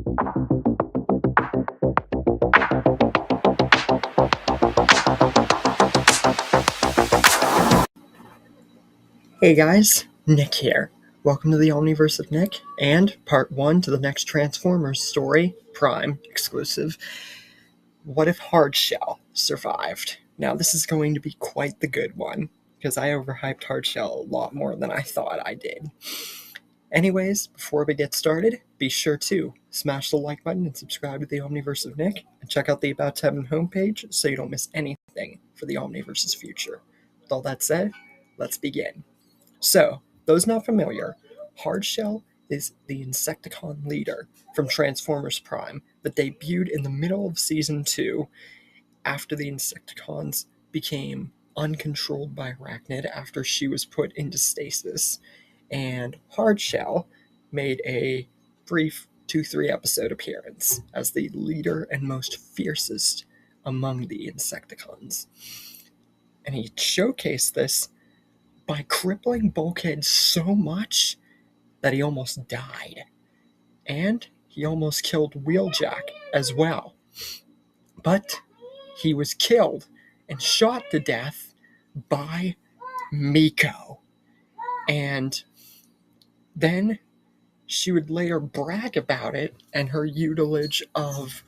Hey guys, Nick here. Welcome to the Omniverse of Nick, and part 1 to the next Transformers story, Prime exclusive. What if Hardshell survived? Now this is going to be quite the good one, because I overhyped Hardshell a lot more than I thought I did. Anyways, before we get started, be sure to smash the like button and subscribe to the Omniverse of Nick, and check out the About Heaven homepage so you don't miss anything for the Omniverse's future. With all that said, let's begin. So, those not familiar, Hardshell is the Insecticon leader from Transformers Prime that debuted in the middle of Season 2 after the Insecticons became uncontrolled by Arachnid after she was put into stasis. And Hardshell made a brief 2-3 episode appearance as the leader and most fiercest among the Insecticons. And he showcased this by crippling Bulkhead so much that he almost died. And he almost killed Wheeljack as well. But he was killed and shot to death by Miko. And then she would later brag about it and her utilage of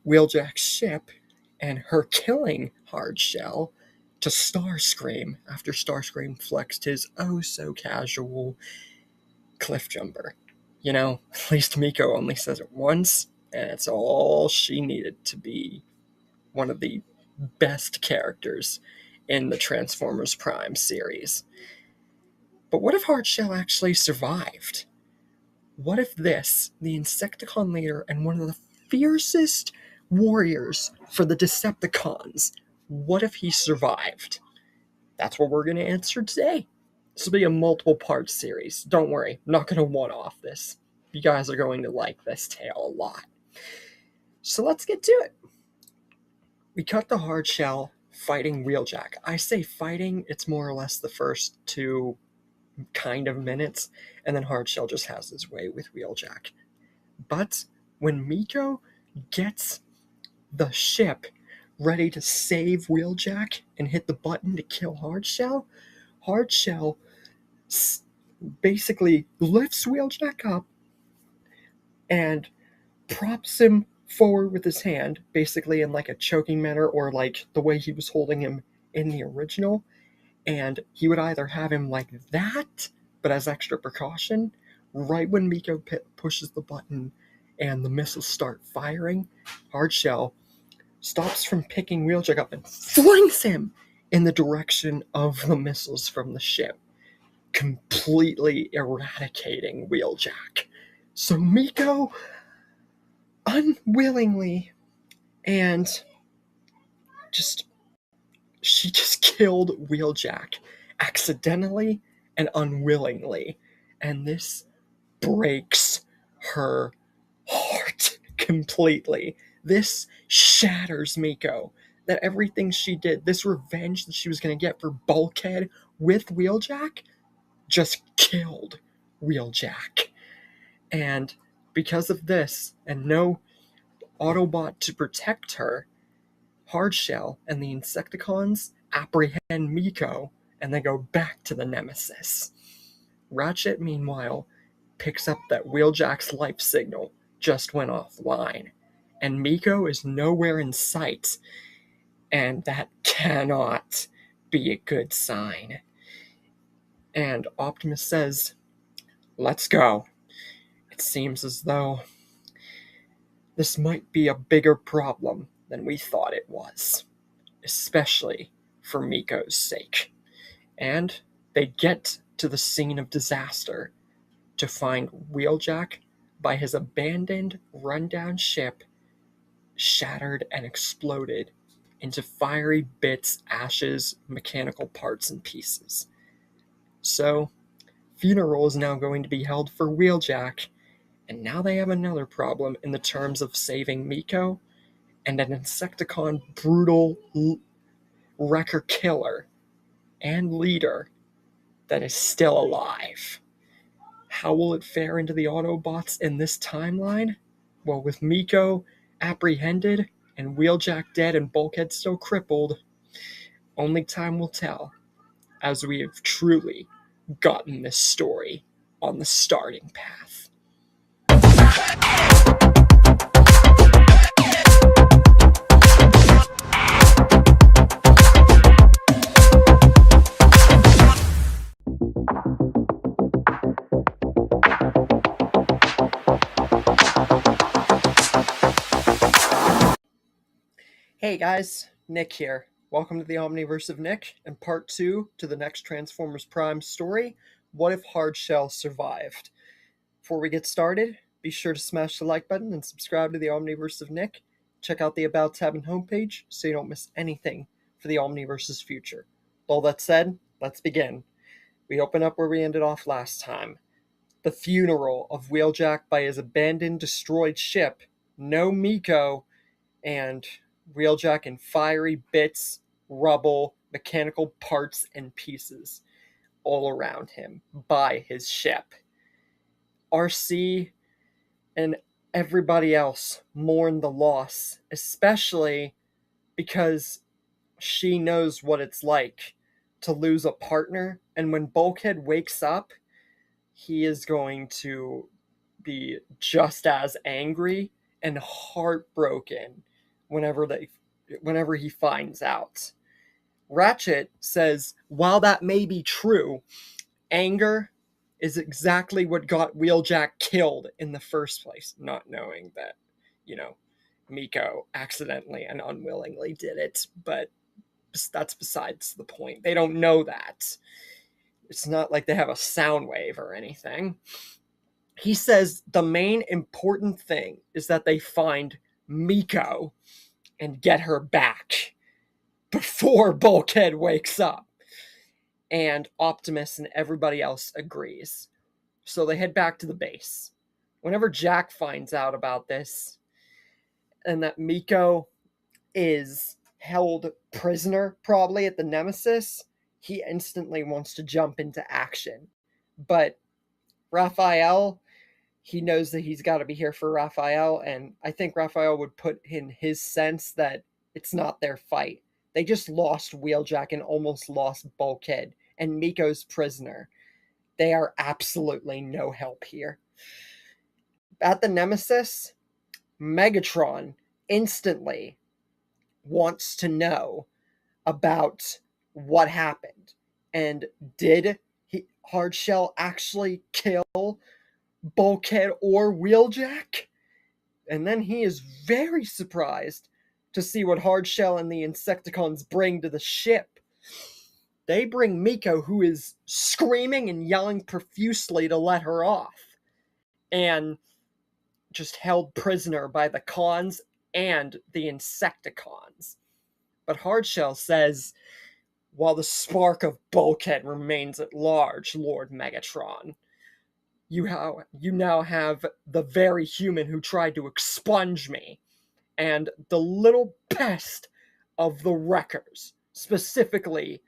Wheeljack's ship and her killing Hardshell to Starscream after Starscream flexed his oh-so-casual cliff jumper. You know, at least Miko only says it once, and it's all she needed to be one of the best characters in the Transformers Prime series. But what if Hardshell actually survived? What if this, the Insecticon leader and one of the fiercest warriors for the Decepticons, what if he survived? That's what we're going to answer today. This will be a multiple part series. Don't worry, I'm not going to one-off this. You guys are going to like this tale a lot. So let's get to it. We cut to Hardshell fighting Wheeljack. I say fighting, it's more or less the first 2 kind of minutes, and then Hardshell just has his way with Wheeljack. But when Miko gets the ship ready to save Wheeljack and hit the button to kill Hardshell, Hardshell basically lifts Wheeljack up and props him forward with his hand, basically in like a choking manner or like the way he was holding him in the original. And he would either have him like that, but as extra precaution, right when Miko pushes the button and the missiles start firing, Hardshell stops from picking Wheeljack up and flings him in the direction of the missiles from the ship, completely eradicating Wheeljack. So Miko, unwillingly, and she just killed Wheeljack accidentally and unwillingly, and this breaks her heart completely. This shatters Miko. That everything she did, this revenge that she was going to get for Bulkhead with Wheeljack, just killed Wheeljack. And because of this, and no Autobot to protect her, Hardshell and the Insecticons apprehend Miko, and they go back to the Nemesis. Ratchet, meanwhile, picks up that Wheeljack's life signal just went offline, and Miko is nowhere in sight, and that cannot be a good sign. And Optimus says, "Let's go. It seems as though this might be a bigger problem than we thought it was, especially for Miko's sake." And they get to the scene of disaster to find Wheeljack by his abandoned, rundown ship, shattered and exploded into fiery bits, ashes, mechanical parts, and pieces. So, funeral is now going to be held for Wheeljack, and now they have another problem in the terms of saving Miko and an Insecticon brutal wrecker killer and leader that is still alive. How will it fare into the Autobots in this timeline? Well, with Miko apprehended and Wheeljack dead and Bulkhead still crippled, only time will tell, as we have truly gotten this story on the starting path. Hey guys, Nick here. Welcome to the Omniverse of Nick and part 2 to the next Transformers Prime story, What If Hardshell Survived? Before we get started, be sure to smash the like button and subscribe to the Omniverse of Nick. Check out the About tab and homepage so you don't miss anything for the Omniverse's future. With all that said, let's begin. We open up where we ended off last time. The funeral of Wheeljack by his abandoned, destroyed ship, no Miko, and Wheeljack in fiery bits, rubble, mechanical parts, and pieces all around him by his ship. RC and everybody else mourn the loss, especially because she knows what it's like to lose a partner, and when Bulkhead wakes up, he is going to be just as angry and heartbroken whenever he finds out. Ratchet says, while that may be true, anger is exactly what got Wheeljack killed in the first place, not knowing that, Miko accidentally and unwillingly did it, but that's besides the point. They don't know that. It's not like they have a sound wave or anything. He says the main important thing is that they find Miko and get her back before Bulkhead wakes up. And Optimus and everybody else agrees. So they head back to the base. Whenever Jack finds out about this and that Miko is held prisoner probably at the Nemesis, he instantly wants to jump into action. But Raphael, he knows that he's got to be here for Raphael, and I think Raphael would put in his sense that it's not their fight. They just lost Wheeljack and almost lost Bulkhead, and Miko's prisoner. They are absolutely no help here. At the Nemesis, Megatron instantly wants to know about what happened. And did Hardshell actually kill Bulkhead or Wheeljack? And then he is very surprised to see what Hardshell and the Insecticons bring to the ship. They bring Miko, who is screaming and yelling profusely to let her off, and just held prisoner by the Cons and the Insecticons. But Hardshell says, while the spark of Bulkhead remains at large, Lord Megatron, you now have the very human who tried to expunge me, and the little pest of the Wreckers, specifically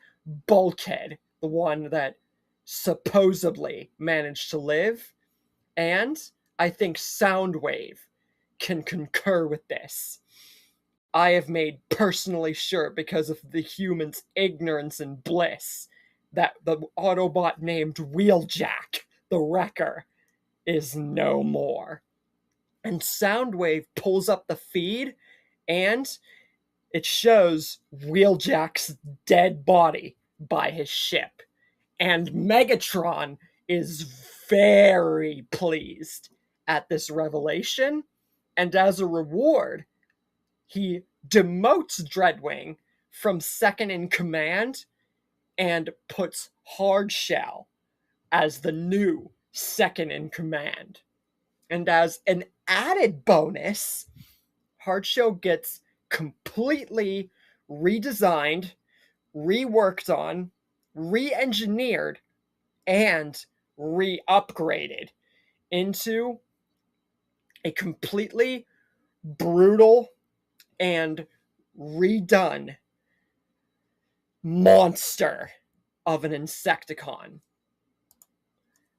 Bulkhead, the one that supposedly managed to live, and I think Soundwave can concur with this. I have made personally sure, because of the humans' ignorance and bliss, that the Autobot named Wheeljack, the Wrecker, is no more. And Soundwave pulls up the feed, and it shows Wheeljack's dead body by his ship. And Megatron is very pleased at this revelation, and as a reward, he demotes Dreadwing from second in command and puts Hardshell as the new second in command. And as an added bonus, Hardshell gets completely redesigned, reworked on, re-engineered, and re-upgraded into a completely brutal and redone monster of an Insecticon.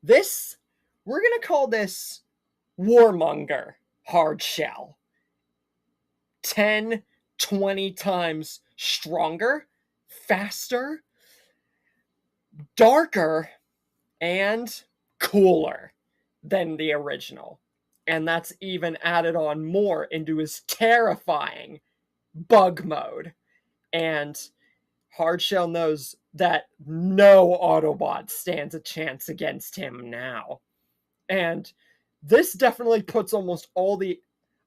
This We're going to call this Warmonger Hardshell. 10, 20 times stronger, faster, darker, and cooler than the original. And that's even added on more into his terrifying bug mode. And Hardshell knows that no Autobot stands a chance against him now. And this definitely puts almost all the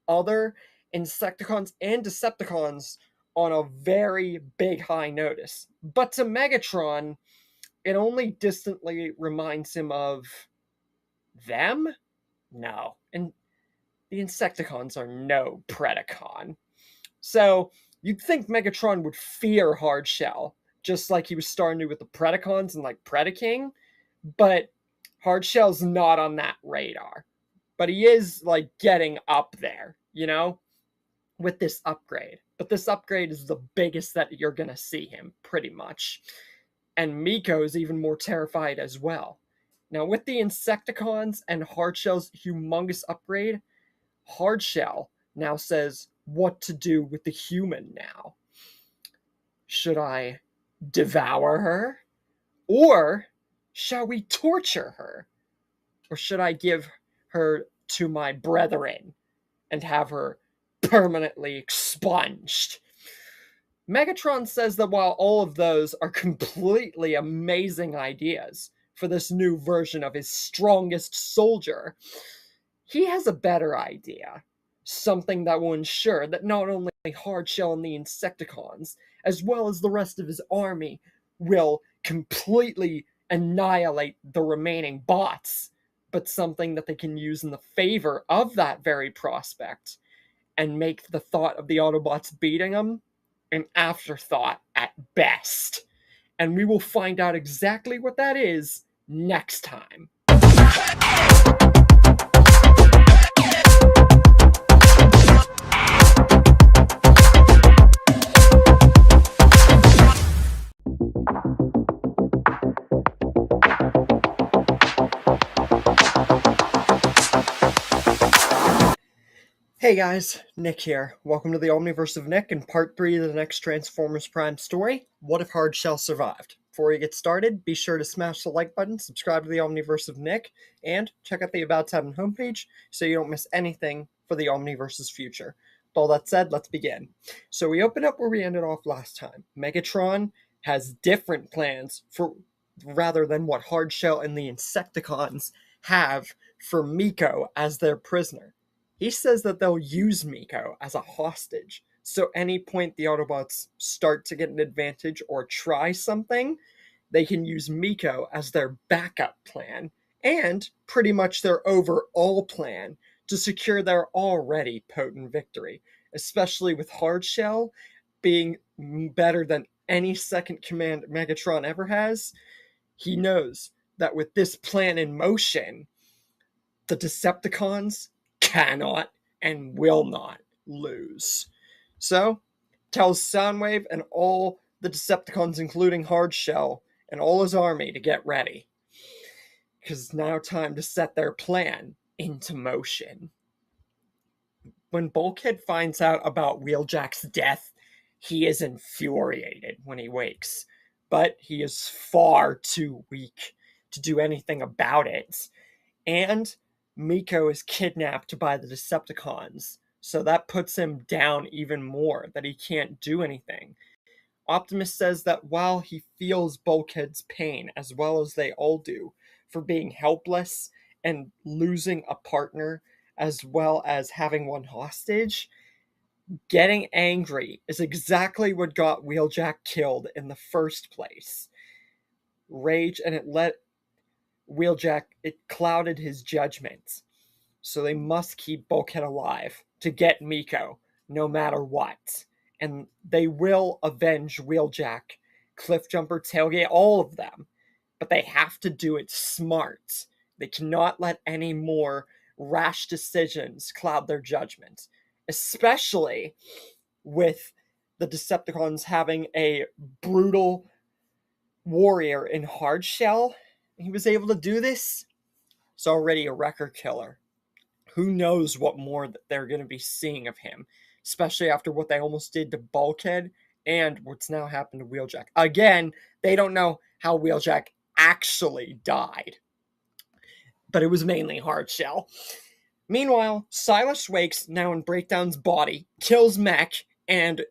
other Insecticons and Decepticons on a very big high notice. But to Megatron, it only distantly reminds him of them? No. And the Insecticons are no Predacon. So you'd think Megatron would fear Hardshell, just like he was starting to with the Predacons and like Predaking, but Hardshell's not on that radar. But he is like getting up there, you know, with this upgrade. But this upgrade is the biggest that you're gonna see him, pretty much. And Miko is even more terrified as well. Now, with the Insecticons and Hardshell's humongous upgrade, Hardshell now says what to do with the human now. Should I devour her? Or shall we torture her? Or should I give her to my brethren and have her permanently expunged? Megatron says that while all of those are completely amazing ideas for this new version of his strongest soldier, he has a better idea. Something that will ensure that not only Hardshell and the Insecticons, as well as the rest of his army, will completely annihilate the remaining bots, but something that they can use in the favor of that very prospect and make the thought of the Autobots beating them an afterthought at best. And we will find out exactly what that is next time. Hey guys, Nick here. Welcome to the Omniverse of Nick and part 3 of the next Transformers Prime story, What If Hardshell Survived? Before we get started, be sure to smash the like button, subscribe to the Omniverse of Nick, and check out the About Tab homepage so you don't miss anything for the Omniverse's future. With all that said, let's begin. So we open up where we ended off last time. Megatron has different plans for rather than what Hardshell and the Insecticons have for Miko as their prisoner. He says that they'll use Miko as a hostage, so any point the Autobots start to get an advantage or try something, they can use Miko as their backup plan, and pretty much their overall plan to secure their already potent victory, especially with Hardshell being better than any second command Megatron ever has. He knows that with this plan in motion, the Decepticons cannot and will not lose. So, tells Soundwave and all the Decepticons, including Hardshell and all his army, to get ready. Because it's now time to set their plan into motion. When Bulkhead finds out about Wheeljack's death, he is infuriated when he wakes. But he is far too weak to do anything about it. And Miko is kidnapped by the Decepticons, so that puts him down even more, that he can't do anything. Optimus says that while he feels Bulkhead's pain, as well as they all do, for being helpless and losing a partner, as well as having one hostage, getting angry is exactly what got Wheeljack killed in the first place. Rage, and it clouded his judgment. So they must keep Bulkhead alive to get Miko, no matter what. And they will avenge Wheeljack, Cliffjumper, Tailgate, all of them. But they have to do it smart. They cannot let any more rash decisions cloud their judgment. Especially with the Decepticons having a brutal warrior in Hardshell. He was able to do this. is already a record killer. Who knows what more that they're going to be seeing of him, especially after what they almost did to Bulkhead and what's now happened to Wheeljack. Again, they don't know how Wheeljack actually died, but it was mainly Hardshell. Meanwhile, Silas wakes, now in Breakdown's body, kills Mech, and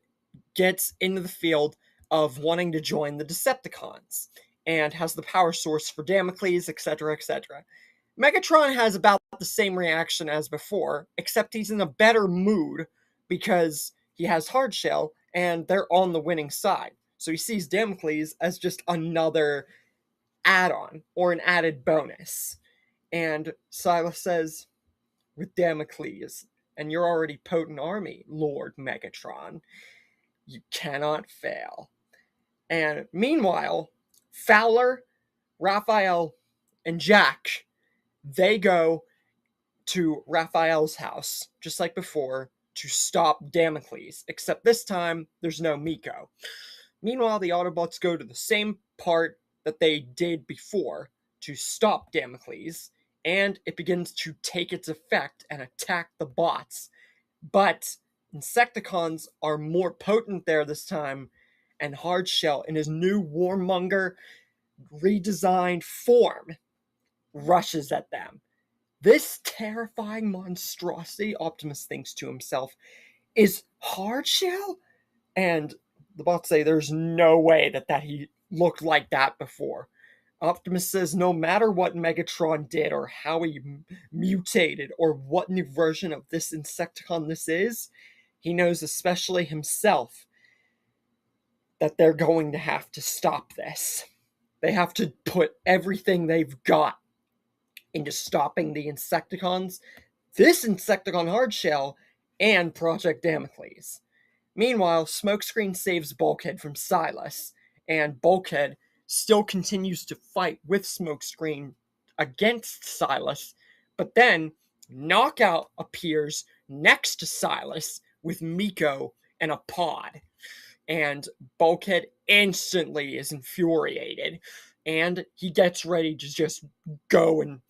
gets into the field of wanting to join the Decepticons, and has the power source for Damocles, etc., etc. Megatron has about the same reaction as before, except he's in a better mood because he has Hardshell, and they're on the winning side. So he sees Damocles as just another add-on, or an added bonus. And Silas says, with Damocles and your already potent army, Lord Megatron, you cannot fail. And meanwhile, Fowler, Raphael, and Jack, they go to Raphael's house, just like before, to stop Damocles, except this time, there's no Miko. Meanwhile, the Autobots go to the same part that they did before to stop Damocles, and it begins to take its effect and attack the bots. But Insecticons are more potent there this time, and Hardshell, in his new Warmonger redesigned form, rushes at them. This terrifying monstrosity, Optimus thinks to himself, is Hardshell? And the bots say there's no way that he looked like that before. Optimus says no matter what Megatron did, or how he mutated, or what new version of this Insecticon this is, he knows, especially himself, that they're going to have to stop this. They have to put everything they've got into stopping the Insecticons, this Insecticon Hardshell, and Project Damocles. Meanwhile, Smokescreen saves Bulkhead from Silas, and Bulkhead still continues to fight with Smokescreen against Silas, but then Knockout appears next to Silas with Miko and a pod, and Bulkhead instantly is infuriated, and he gets ready to just go and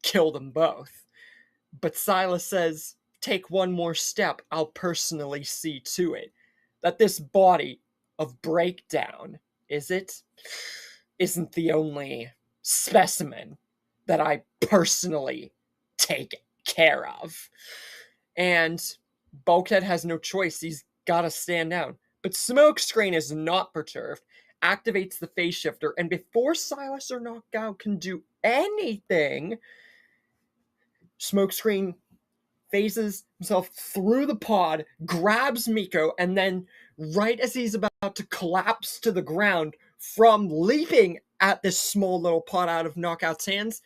kill them both. But Silas says, take one more step, I'll personally see to it that this body of Breakdown, isn't the only specimen that I personally take care of. And Bulkhead has no choice, he's gotta stand down. But Smokescreen is not perturbed, activates the phase shifter, and before Silas or Knockout can do anything, Smokescreen phases himself through the pod, grabs Miko, and then, right as he's about to collapse to the ground from leaping at this small little pod out of Knockout's hands,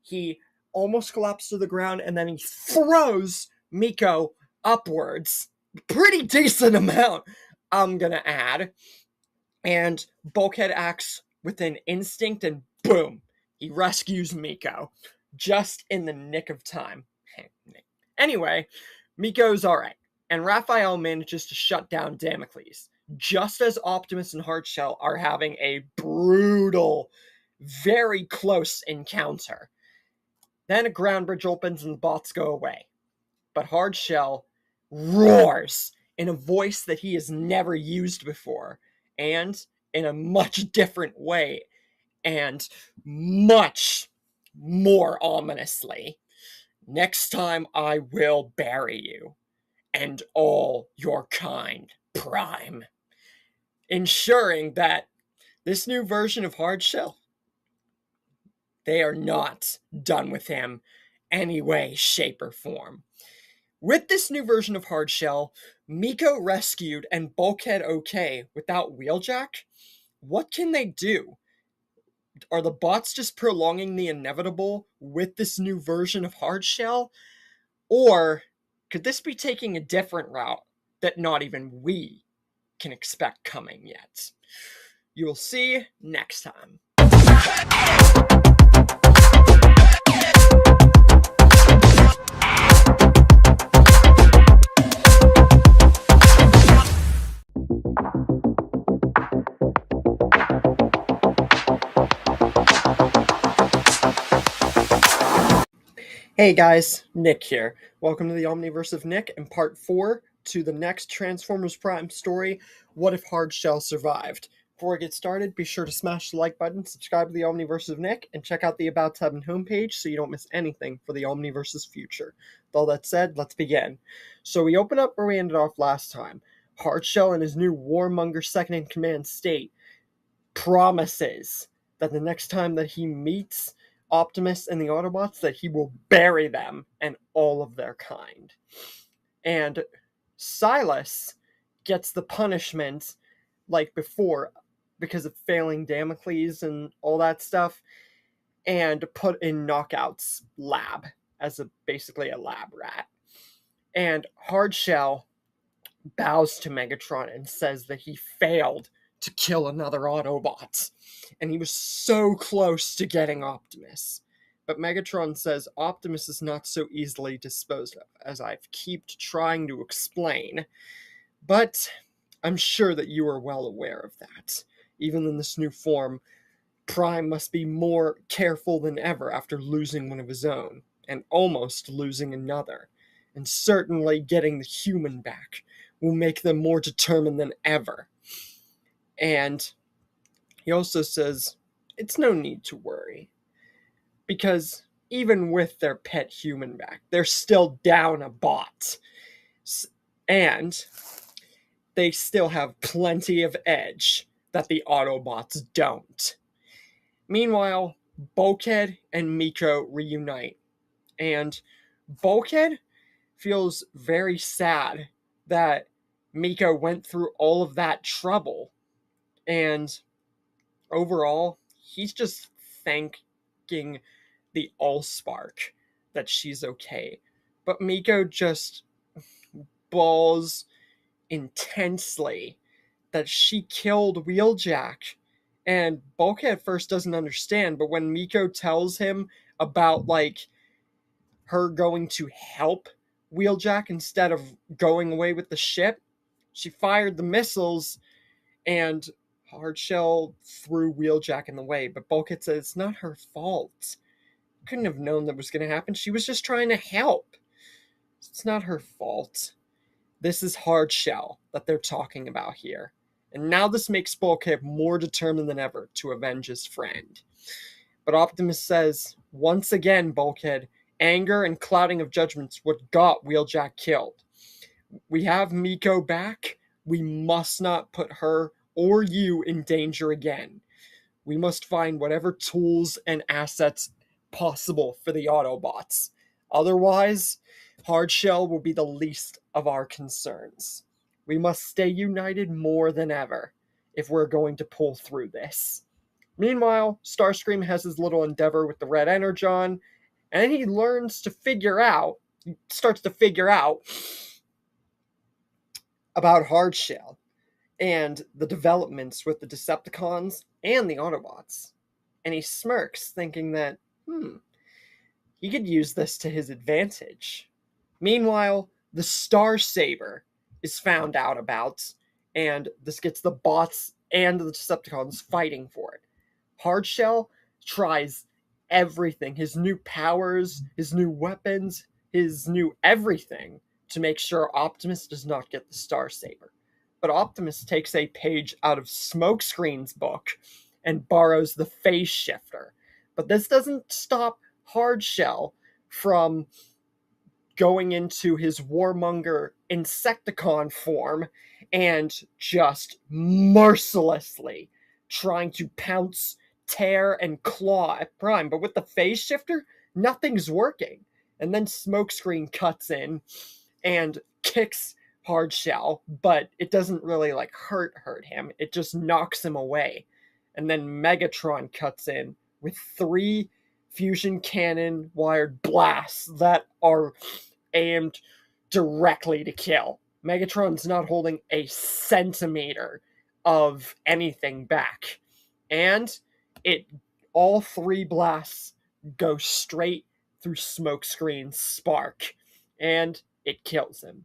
he almost collapsed to the ground, and then he throws Miko upwards. Pretty decent amount, I'm gonna add. And Bulkhead acts with an instinct, and boom, he rescues Miko. Just in the nick of time. Anyway, Miko's alright, and Raphael manages to shut down Damocles, just as Optimus and Hardshell are having a brutal, very close encounter. Then a ground bridge opens and the bots go away. But Hardshell roars in a voice that he has never used before, and in a much different way, and much more ominously. Next time I will bury you, and all your kind, Prime. Ensuring that this new version of Hardshell, they are not done with him any way, shape, or form. With this new version of Hardshell, Miko rescued and Bulkhead okay without Wheeljack, what can they do? Are the bots just prolonging the inevitable with this new version of Hardshell? Or could this be taking a different route that not even we can expect coming yet? You will see next time. Hey guys, Nick here. Welcome to the Omniverse of Nick and part 4 to the next Transformers Prime story, What If Hardshell Survived? Before I get started, be sure to smash the like button, subscribe to the Omniverse of Nick, and check out the About Tab and homepage so you don't miss anything for the Omniverse's future. With all that said, let's begin. So we open up where we ended off last time. Hardshell and his new warmonger second-in-command state promises that the next time that he meets Optimus and the Autobots, that he will bury them and all of their kind. And Silas gets the punishment like before because of failing Damocles and all that stuff, and put in Knockout's lab as basically a lab rat. And Hardshell bows to Megatron and says that he failed to kill another Autobot, and he was so close to getting Optimus. But Megatron says Optimus is not so easily disposed of, as I've kept trying to explain. But I'm sure that you are well aware of that. Even in this new form, Prime must be more careful than ever after losing one of his own, and almost losing another. And certainly getting the human back will make them more determined than ever. And he also says it's no need to worry, because even with their pet human back, they're still down a bot. And they still have plenty of edge that the Autobots don't. Meanwhile, Bulkhead and Miko reunite. And Bulkhead feels very sad that Miko went through all of that trouble. And overall, he's just thanking the Allspark that she's okay. But Miko just bawls intensely that she killed Wheeljack. And Bulkhead at first doesn't understand, but when Miko tells him about, like, her going to help Wheeljack instead of going away with the ship, she fired the missiles, and Hardshell threw Wheeljack in the way. But Bulkhead said it's not her fault. Couldn't have known that was going to happen. She was just trying to help. It's not her fault. This is Hardshell that they're talking about here. And now this makes Bulkhead more determined than ever to avenge his friend. But Optimus says, once again, Bulkhead, anger and clouding of judgment's what got Wheeljack killed. We have Miko back. We must not put her or you in danger again. We must find whatever tools and assets possible for the Autobots. Otherwise, Hardshell will be the least of our concerns. We must stay united more than ever if we're going to pull through this. Meanwhile, Starscream has his little endeavor with the Red Energon, and he starts to figure out about Hardshell and the developments with the Decepticons and the Autobots. And he smirks, thinking that, he could use this to his advantage. Meanwhile, the Star Saber is found out about, and this gets the bots and the Decepticons fighting for it. Hardshell tries everything, his new powers, his new weapons, his new everything, to make sure Optimus does not get the Star Saber. But Optimus takes a page out of Smokescreen's book and borrows the phase shifter. But this doesn't stop Hardshell from going into his warmonger Insecticon form and just mercilessly trying to pounce, tear, and claw at Prime. But with the phase shifter, nothing's working. And then Smokescreen cuts in and kicks Hardshell, but it doesn't really hurt him. It just knocks him away. And then Megatron cuts in with 3 fusion cannon wired blasts that are aimed directly to kill. Megatron's not holding a centimeter of anything back. And all 3 blasts go straight through Smokescreen's spark, and it kills him.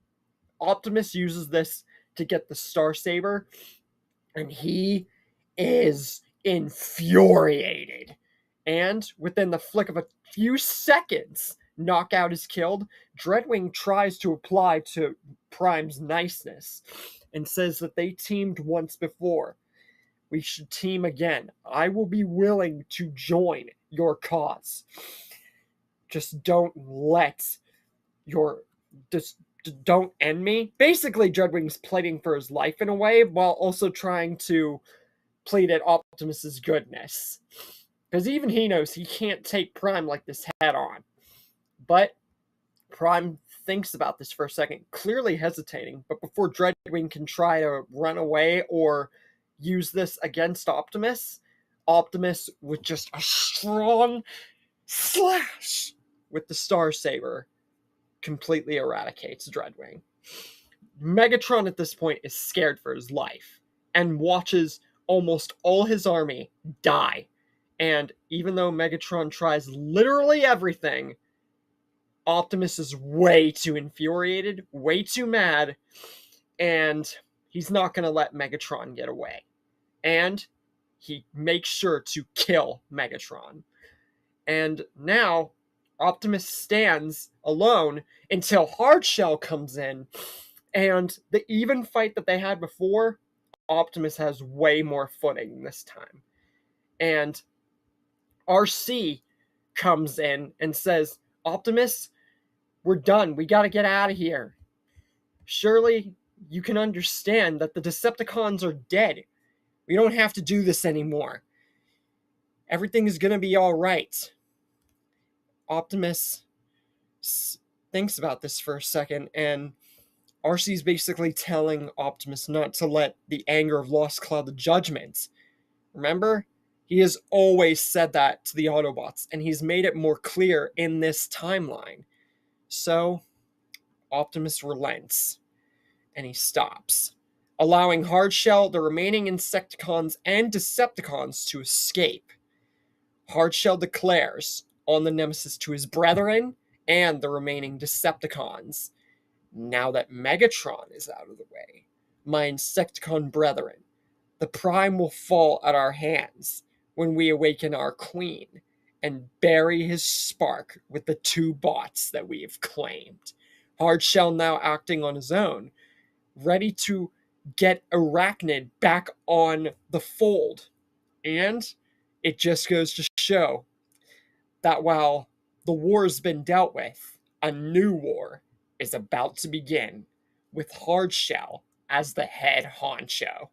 Optimus uses this to get the Star Saber, and he is infuriated. And within the flick of a few seconds, Knockout is killed, Dreadwing tries to apply to Prime's niceness and says that they teamed once before. We should team again. I will be willing to join your cause. Just don't let your... Just don't end me. Basically, Dreadwing's pleading for his life in a way, while also trying to plead at Optimus's goodness. Because even he knows he can't take Prime like this head on. But Prime thinks about this for a second, clearly hesitating, but before Dreadwing can try to run away or use this against Optimus, Optimus, with just a strong slash with the Star Saber, completely eradicates Dreadwing. Megatron at this point is scared for his life and watches almost all his army die. And even though Megatron tries literally everything, Optimus is way too infuriated, way too mad, and he's not going to let Megatron get away. And he makes sure to kill Megatron. And now Optimus stands alone until Hardshell comes in, and the even fight that they had before, Optimus has way more footing this time. And RC comes in and says, Optimus, we're done. We gotta get out of here. Surely you can understand that the Decepticons are dead. We don't have to do this anymore. Everything is gonna be alright. Optimus thinks about this for a second, and RC's basically telling Optimus not to let the anger of Lost cloud the judgment. Remember? He has always said that to the Autobots, and he's made it more clear in this timeline. So, Optimus relents, and he stops, allowing Hardshell, the remaining Insecticons, and Decepticons to escape. Hardshell declares on the Nemesis to his brethren and the remaining Decepticons, now that Megatron is out of the way, my Insecticon brethren, the Prime will fall at our hands when we awaken our queen and bury his spark with the two bots that we have claimed. Hardshell now acting on his own, ready to get Arachnid back on the fold. And it just goes to show that while the war's been dealt with, a new war is about to begin with Hardshell as the head honcho.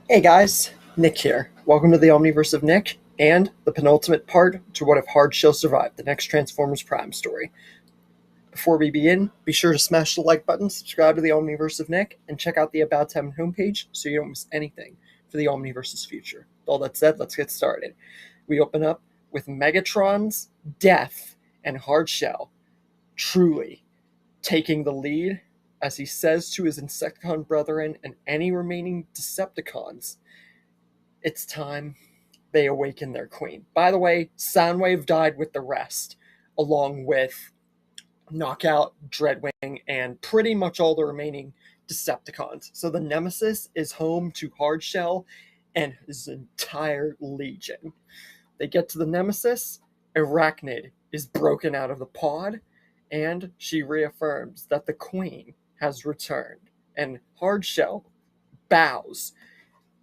Hey guys, Nick here. Welcome to the Omniverse of Nick, and the penultimate part to What If Hardshell Survived, the next Transformers Prime story. Before we begin, be sure to smash the like button, subscribe to the Omniverse of Nick, and check out the About Time homepage so you don't miss anything for the Omniverse's future. With all that said, let's get started. We open up with Megatron's death and Hardshell truly taking the lead, as he says to his Insecticon brethren and any remaining Decepticons, it's time they awaken their queen. By the way, Soundwave died with the rest, along with Knockout, Dreadwing, and pretty much all the remaining Decepticons. So the Nemesis is home to Hardshell and his entire legion. They get to the Nemesis, Arachnid is broken out of the pod, and she reaffirms that the queen has returned, and Hardshell bows.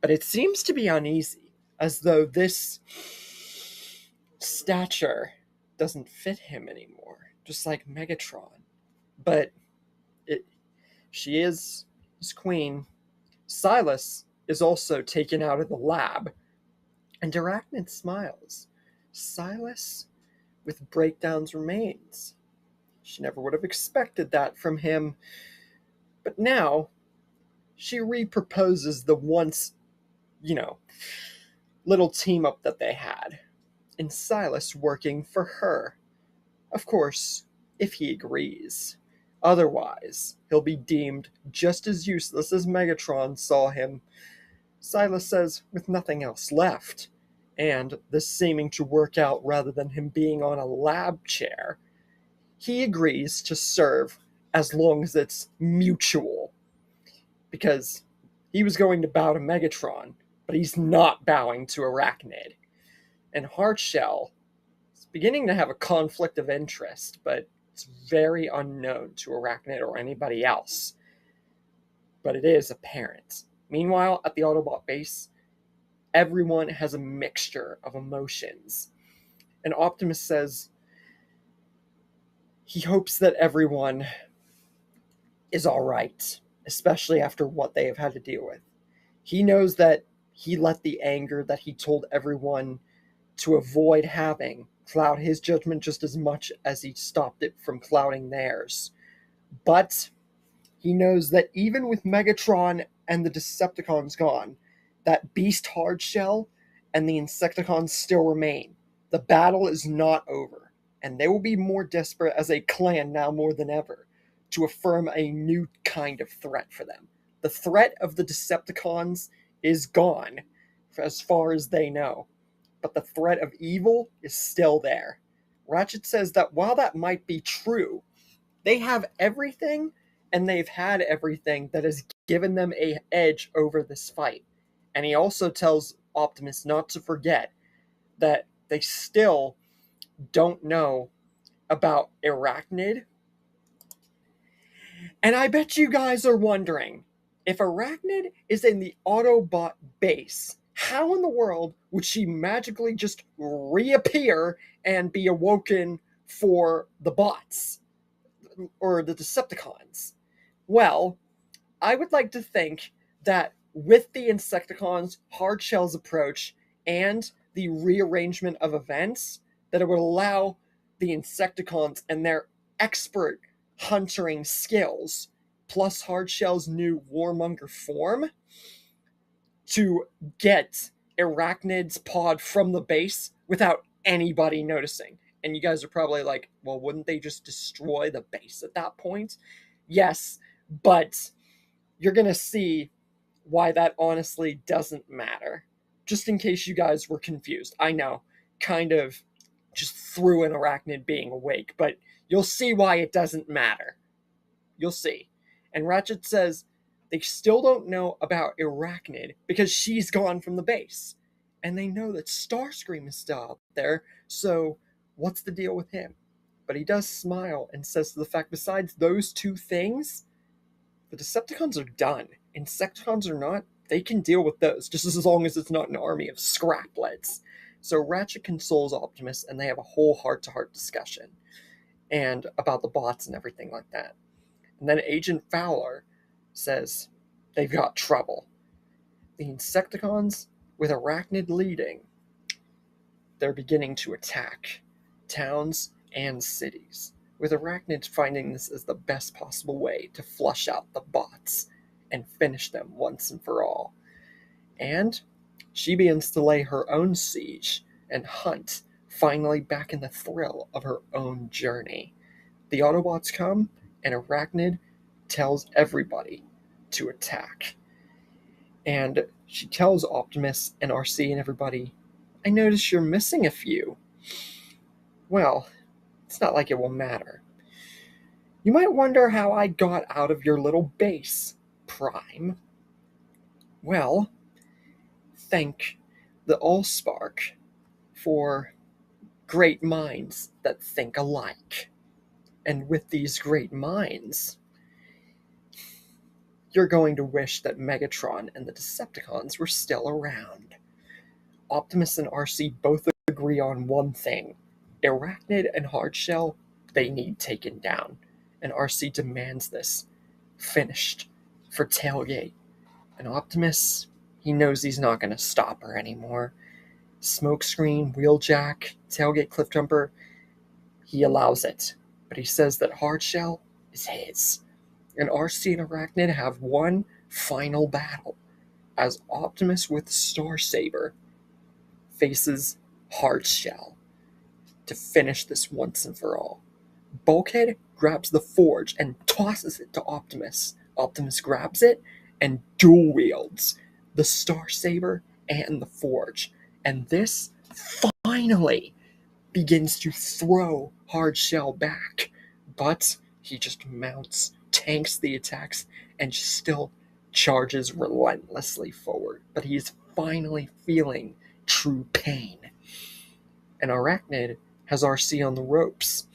But it seems to be uneasy, as though this stature doesn't fit him anymore, just like Megatron. But she is his queen. Silas is also taken out of the lab, and Arachnid smiles. Silas, with breakdowns, remains. She never would have expected that from him. But now, she reproposes the once, little team-up that they had, and Silas working for her. Of course, if he agrees. Otherwise, he'll be deemed just as useless as Megatron saw him. Silas says, with nothing else left. and this seeming to work out rather than him being on a lab chair, he agrees to serve as long as it's mutual. Because he was going to bow to Megatron, but he's not bowing to Arachnid. And Hardshell is beginning to have a conflict of interest, but it's very unknown to Arachnid or anybody else. But it is apparent. Meanwhile, at the Autobot base, everyone has a mixture of emotions. And Optimus says he hopes that everyone is all right, especially after what they have had to deal with. He knows that he let the anger that he told everyone to avoid having cloud his judgment just as much as he stopped it from clouding theirs. But he knows that even with Megatron and the Decepticons gone, that Beast Hardshell and the Insecticons still remain. The battle is not over, and they will be more desperate as a clan now more than ever to affirm a new kind of threat for them. The threat of the Decepticons is gone, as far as they know, but the threat of evil is still there. Ratchet says that while that might be true, they have everything, and they've had everything that has given them an edge over this fight. And he also tells Optimus not to forget that they still don't know about Arachnid. And I bet you guys are wondering, if Arachnid is in the Autobot base, how in the world would she magically just reappear and be awoken for the bots? Or the Decepticons? Well, I would like to think that with the Insecticons, Hardshell's approach, and the rearrangement of events, that it would allow the Insecticons and their expert huntering skills, plus Hardshell's new warmonger form, to get Arachnid's pod from the base without anybody noticing. And you guys are probably like, well, wouldn't they just destroy the base at that point? Yes, but you're going to see why that honestly doesn't matter. Just in case you guys were confused. I know, kind of just threw an Arachnid being awake, but you'll see why it doesn't matter. You'll see. And Ratchet says they still don't know about Arachnid because she's gone from the base. And they know that Starscream is still out there, so what's the deal with him? But he does smile and says to the fact, besides those two things, the Decepticons are done. Insecticons are not. They can deal with those, just as long as it's not an army of scraplets. So Ratchet consoles Optimus, and they have a whole heart-to-heart discussion and about the bots and everything like that. And then Agent Fowler says they've got trouble. The Insecticons, with Arachnid leading, they're beginning to attack towns and cities, with Arachnid finding this as the best possible way to flush out the bots and finish them once and for all. And she begins to lay her own siege and hunt, finally back in the thrill of her own journey. The Autobots come, and Arachnid tells everybody to attack. And she tells Optimus and RC and everybody, I notice you're missing a few. Well, it's not like it will matter. You might wonder how I got out of your little base, Prime. Well, thank the Allspark for great minds that think alike. And with these great minds, you're going to wish that Megatron and the Decepticons were still around. Optimus and RC both agree on one thing. Arachnid and Hardshell, they need taken down. And RC demands this finished for Tailgate. And Optimus, he knows he's not going to stop her anymore. Smokescreen, Wheeljack, Tailgate Cliffjumper, he allows it. But he says that Hardshell is his. And RC and Arachnid have one final battle as Optimus with Starsaber faces Hardshell to finish this once and for all. Bulkhead grabs the forge and tosses it to Optimus. Optimus grabs it and dual wields the Starsaber and the forge. And this finally begins to throw Hardshell back. But he just mounts, tanks the attacks, and still charges relentlessly forward. But he is finally feeling true pain. And Arachnid has RC on the ropes.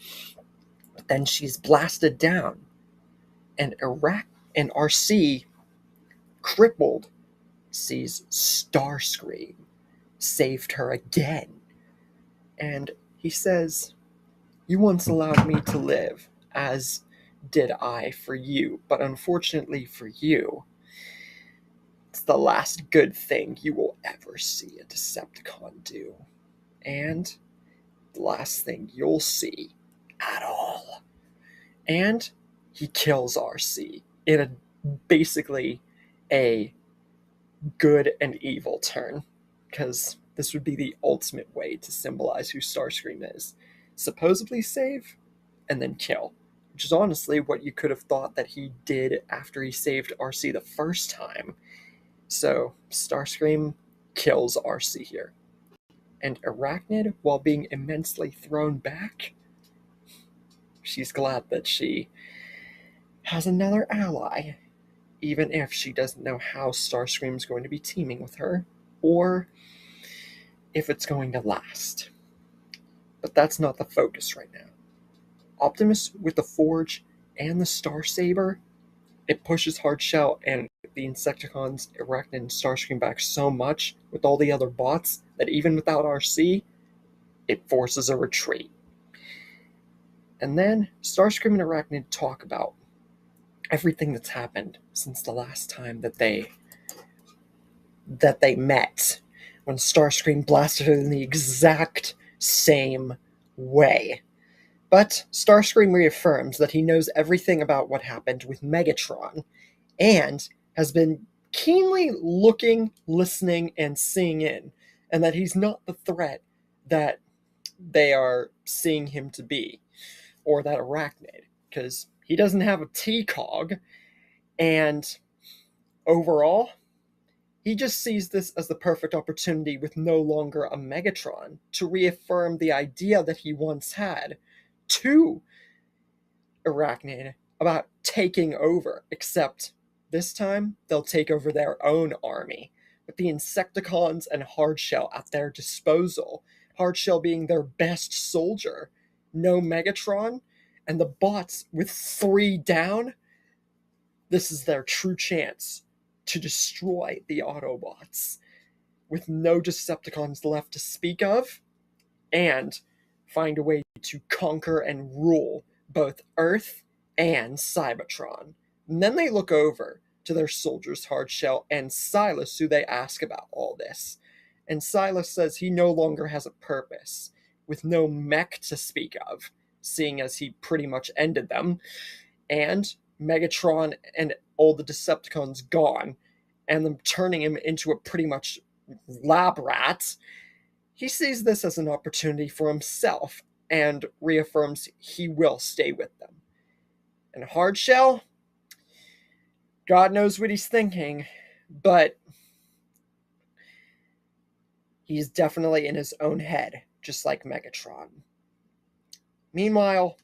But then she's blasted down. And RC, crippled, sees Starscream saved her again. And he says, "You once allowed me to live, as did I for you, but unfortunately for you, it's the last good thing you will ever see a Decepticon do. And the last thing you'll see at all." And he kills RC in basically a good and evil turn, because this would be the ultimate way to symbolize who Starscream is. Supposedly save, and then kill. Which is honestly what you could have thought that he did after he saved RC the first time. So Starscream kills RC here. And Arachnid, while being immensely thrown back, she's glad that she has another ally, even if she doesn't know how Starscream's going to be teaming with her, or if it's going to last. But that's not the focus right now. Optimus with the Forge and the Starsaber, it pushes Hardshell and the Insecticons, Arachnid, and Starscream back so much with all the other bots that even without RC, it forces a retreat. And then Starscream and Arachnid talk about everything that's happened since the last time that they met, when Starscream blasted her in the exact same way. But Starscream reaffirms that he knows everything about what happened with Megatron, and has been keenly looking, listening, and seeing in, and that he's not the threat that they are seeing him to be, or that Arachnid, because he doesn't have a T-Cog, and overall, he just sees this as the perfect opportunity with no longer a Megatron to reaffirm the idea that he once had to Arachnid about taking over, except this time they'll take over their own army, with the Insecticons and Hardshell at their disposal, Hardshell being their best soldier, no Megatron, and the bots with 3 down. This is their true chance to destroy the Autobots, with no Decepticons left to speak of, and find a way to conquer and rule both Earth and Cybertron. And then they look over to their soldiers, Hardshell and Silas, who they ask about all this. And Silas says he no longer has a purpose, with no mech to speak of, seeing as he pretty much ended them, and Megatron and all the Decepticons gone, and them turning him into a pretty much lab rat. He sees this as an opportunity for himself, and reaffirms he will stay with them. And Hardshell, God knows what he's thinking, but he's definitely in his own head, just like Megatron. Meanwhile,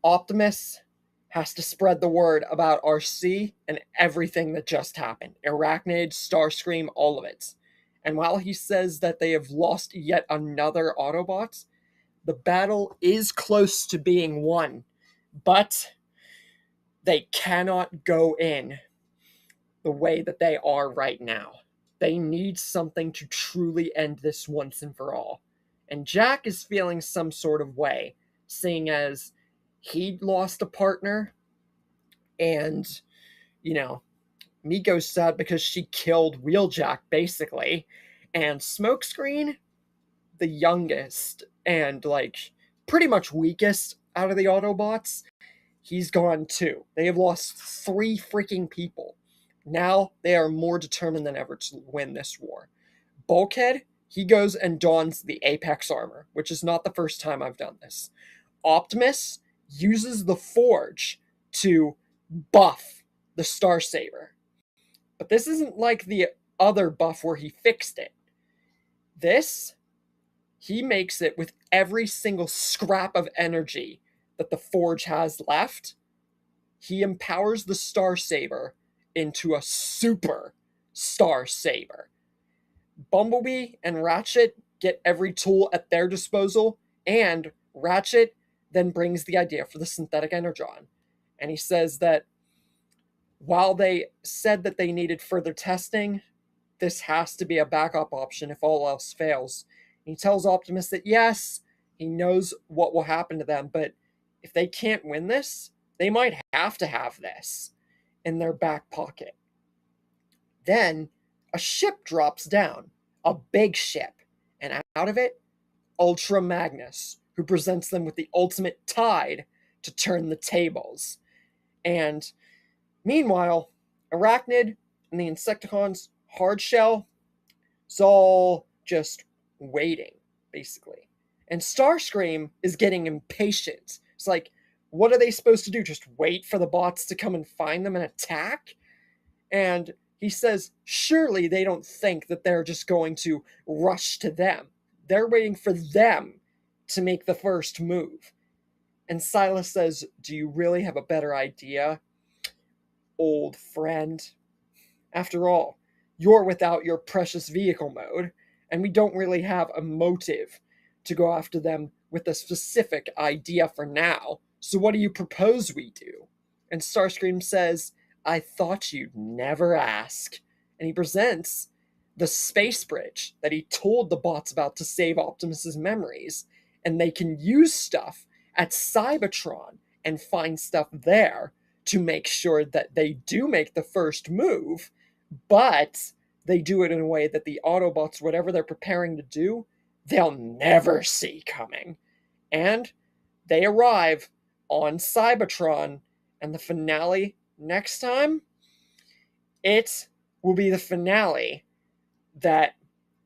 Optimus has to spread the word about RC and everything that just happened. Arachnid, Starscream, all of it. And while he says that they have lost yet another Autobot, the battle is close to being won. But they cannot go in the way that they are right now. They need something to truly end this once and for all. And Jack is feeling some sort of way, seeing as he'd lost a partner, and, Miko's sad because she killed Wheeljack, basically, and Smokescreen, the youngest and, pretty much weakest out of the Autobots, he's gone too. They have lost 3 freaking people. Now they are more determined than ever to win this war. Bulkhead, he goes and dons the Apex armor, which is not the first time I've done this. Optimus uses the Forge to buff the Starsaber. But this isn't like the other buff where he fixed it. This, he makes it with every single scrap of energy that the Forge has left. He empowers the Star Saber into a super Star Saber. Bumblebee and Ratchet get every tool at their disposal, and Ratchet then brings the idea for the synthetic energon. And he says that while they said that they needed further testing, this has to be a backup option if all else fails. He tells Optimus that yes, he knows what will happen to them, but if they can't win this, they might have to have this in their back pocket. Then a ship drops down, a big ship, and out of it, Ultra Magnus, who presents them with the ultimate tide to turn the tables. And meanwhile, Arachnid and the Insecticons' Hardshell is all just waiting, basically. And Starscream is getting impatient. It's like, what are they supposed to do? Just wait for the bots to come and find them and attack? And he says, surely they don't think that they're just going to rush to them. They're waiting for them to make the first move. And Silas says, do you really have a better idea, old friend? After all, you're without your precious vehicle mode, and we don't really have a motive to go after them with a specific idea for now. So what do you propose we do? And Starscream says, I thought you'd never ask. And he presents the space bridge that he told the bots about to save Optimus's memories. And they can use stuff at Cybertron and find stuff there to make sure that they do make the first move, but they do it in a way that the Autobots, whatever they're preparing to do, they'll never see coming. And they arrive on Cybertron, and the finale next time, it will be the finale that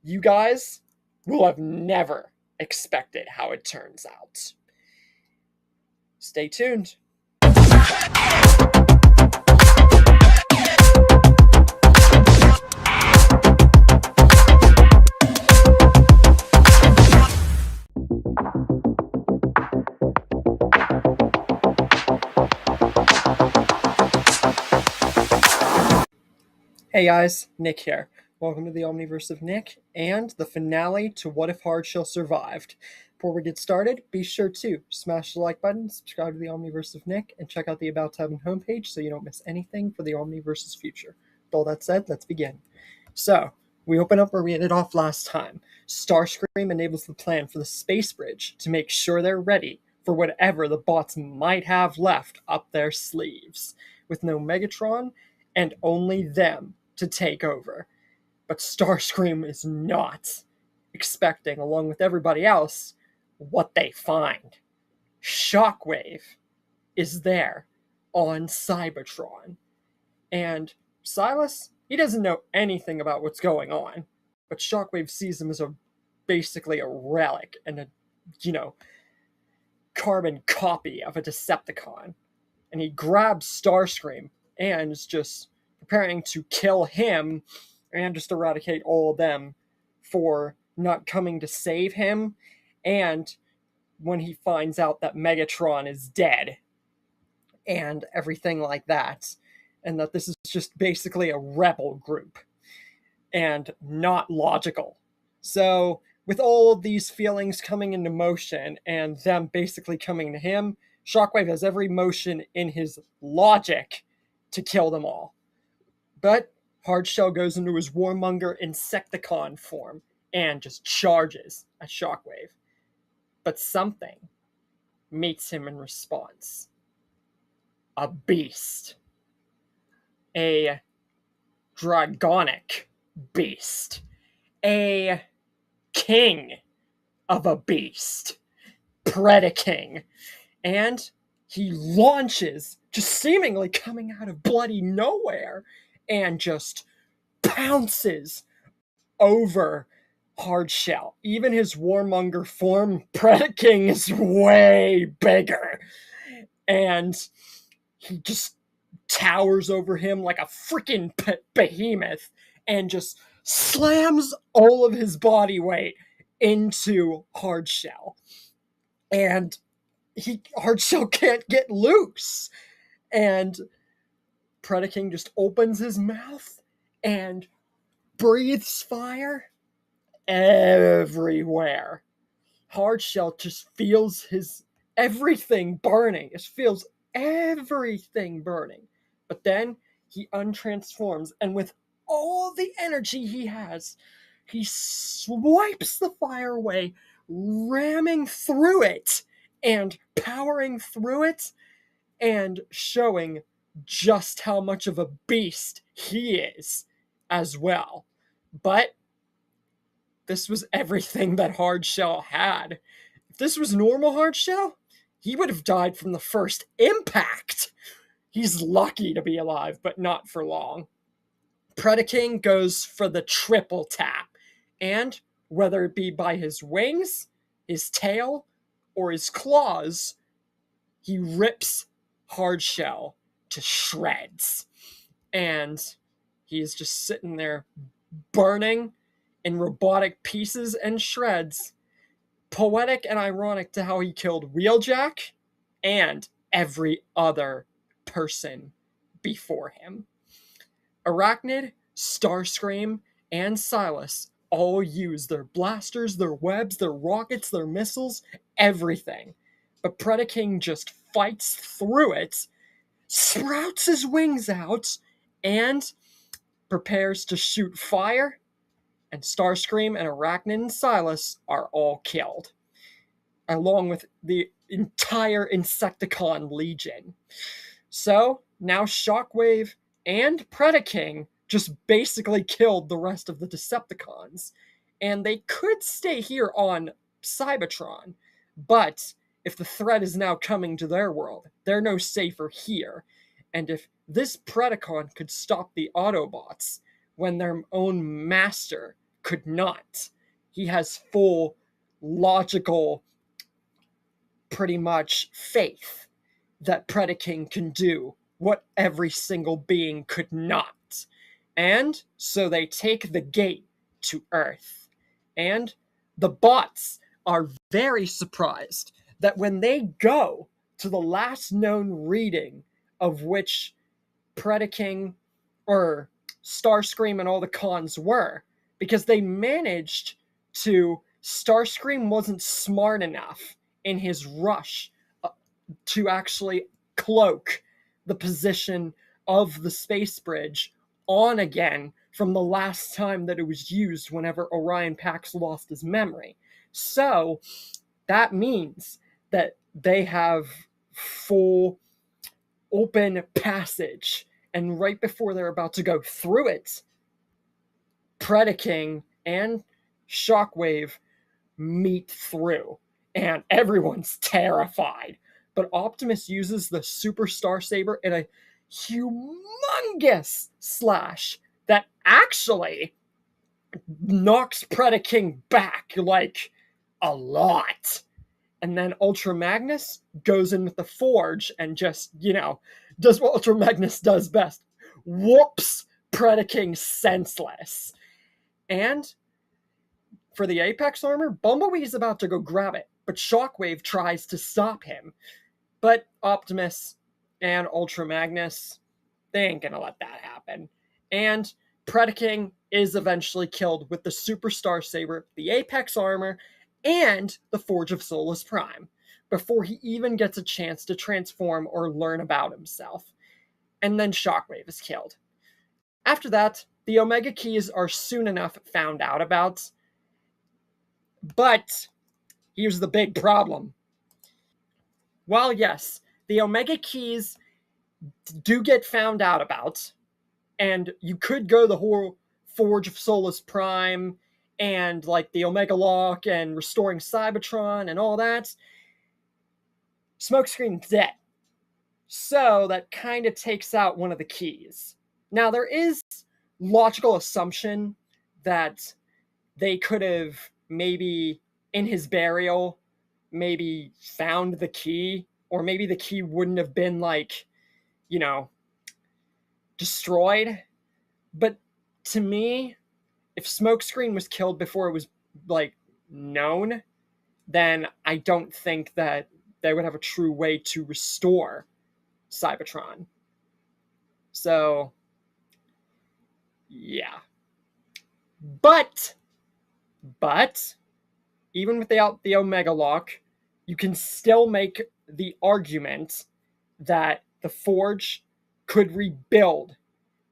you guys will have never expected how it turns out. Stay tuned. Hey guys, Nick here. Welcome to the Omniverse of Nick and the finale to What If Hardshell Survived. Before we get started, be sure to smash the like button, subscribe to the Omniverse of Nick, and check out the About tab and homepage so you don't miss anything for the Omniverse's future. With all that said, let's begin. So, we open up where we ended off last time. Starscream enables the plan for the space bridge to make sure they're ready for whatever the bots might have left up their sleeves, with no Megatron and only them to take over. But Starscream is not expecting, along with everybody else, what they find. Shockwave is there on Cybertron. And Silas, he doesn't know anything about what's going on, but Shockwave sees him as basically a relic and a, carbon copy of a Decepticon. And he grabs Starscream and is just preparing to kill him and just eradicate all of them for not coming to save him. And when he finds out that Megatron is dead and everything like that, and that this is just basically a rebel group and not logical. So with all of these feelings coming into motion and them basically coming to him, Shockwave has every motion in his logic to kill them all. But Hardshell goes into his warmonger Insecticon form and just charges at Shockwave. But something meets him in response. A beast. A dragonic beast. A king of a beast. Predaking. And he launches, just seemingly coming out of bloody nowhere, and just pounces over Hardshell. Even his warmonger form, Predaking, is way bigger. And he just towers over him like a freaking behemoth and just slams all of his body weight into Hardshell. And Hardshell can't get loose. And Predaking just opens his mouth and breathes fire everywhere. Hardshell just feels his everything burning. It feels everything burning. But then he untransforms, and with all the energy he has, he swipes the fire away, ramming through it and powering through it and showing just how much of a beast he is as well. But this was everything that Hardshell had. If this was normal Hardshell, he would have died from the first impact. He's lucky to be alive, but not for long. Predaking goes for the triple tap, and whether it be by his wings, his tail, or his claws, he rips Hardshell to shreds. And he is just sitting there burning in robotic pieces and shreds. Poetic and ironic to how he killed Wheeljack and every other person before him. Arachnid, Starscream, and Silas all use their blasters, their webs, their rockets, their missiles, everything. But Predaking just fights through it, sprouts his wings out, and prepares to shoot fire, and Starscream and Arachnid and Silas are all killed, along with the entire Insecticon Legion. So, now Shockwave and Predaking just basically killed the rest of the Decepticons, and they could stay here on Cybertron, but if the threat is now coming to their world, they're no safer here. And if this Predacon could stop the Autobots when their own master could not, he has full logical, pretty much, faith that Predaking can do what every single being could not. And so they take the gate to Earth. And the bots are very surprised that when they go to the last known reading of which Predaking or Starscream and all the cons were, because they managed to, Starscream wasn't smart enough in his rush to actually cloak the position of the space bridge on again from the last time that it was used whenever Orion Pax lost his memory. So that means that they have full open passage, and right before they're about to go through it, Predaking and Shockwave meet through, and everyone's terrified. But Optimus uses the Super Star Saber in a humongous slash that actually knocks Predaking back, like, a lot. And then Ultra Magnus goes in with the Forge and just, does what Ultra Magnus does best. Whoops Predaking senseless. And for the Apex armor, Bumblebee's about to go grab it, but Shockwave tries to stop him. But Optimus and Ultra Magnus, they ain't gonna let that happen. And Predaking is eventually killed with the Super Star Saber, the Apex armor, and the Forge of Solus Prime, before he even gets a chance to transform or learn about himself. And then Shockwave is killed. After that, the Omega Keys are soon enough found out about, but here's the big problem. While yes, the Omega Keys do get found out about, and you could go the whole Forge of Solus Prime and like the Omega Lock and restoring Cybertron and all that, Smokescreen's dead. So that kind of takes out one of the keys. Now there is logical assumption that they could have maybe in his burial maybe found the key, or maybe the key wouldn't have been destroyed. But to me, if Smokescreen was killed before it was, like, known, then I don't think that they would have a true way to restore Cybertron. So, yeah. But, even without the Omega Lock, you can still make the argument that the Forge could rebuild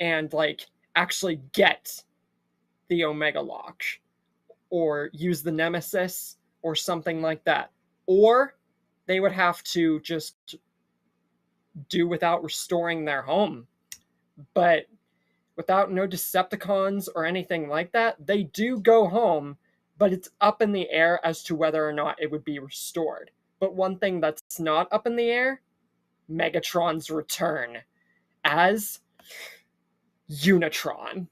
and, like, actually get the Omega Lock, or use the Nemesis, or something like that. Or they would have to just do without restoring their home. But without no Decepticons or anything like that, they do go home, but it's up in the air as to whether or not it would be restored. But one thing that's not up in the air, Megatron's return as Unitron.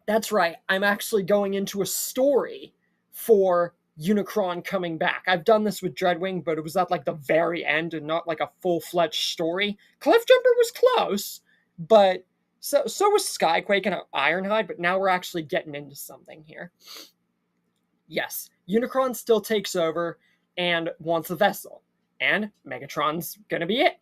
That's right, I'm actually going into a story for Unicron coming back. I've done this with Dreadwing, but it was at, like, the very end and not, like, a full-fledged story. Cliffjumper was close, but so was Skyquake and Ironhide, but now we're actually getting into something here. Yes, Unicron still takes over and wants a vessel, and Megatron's gonna be it.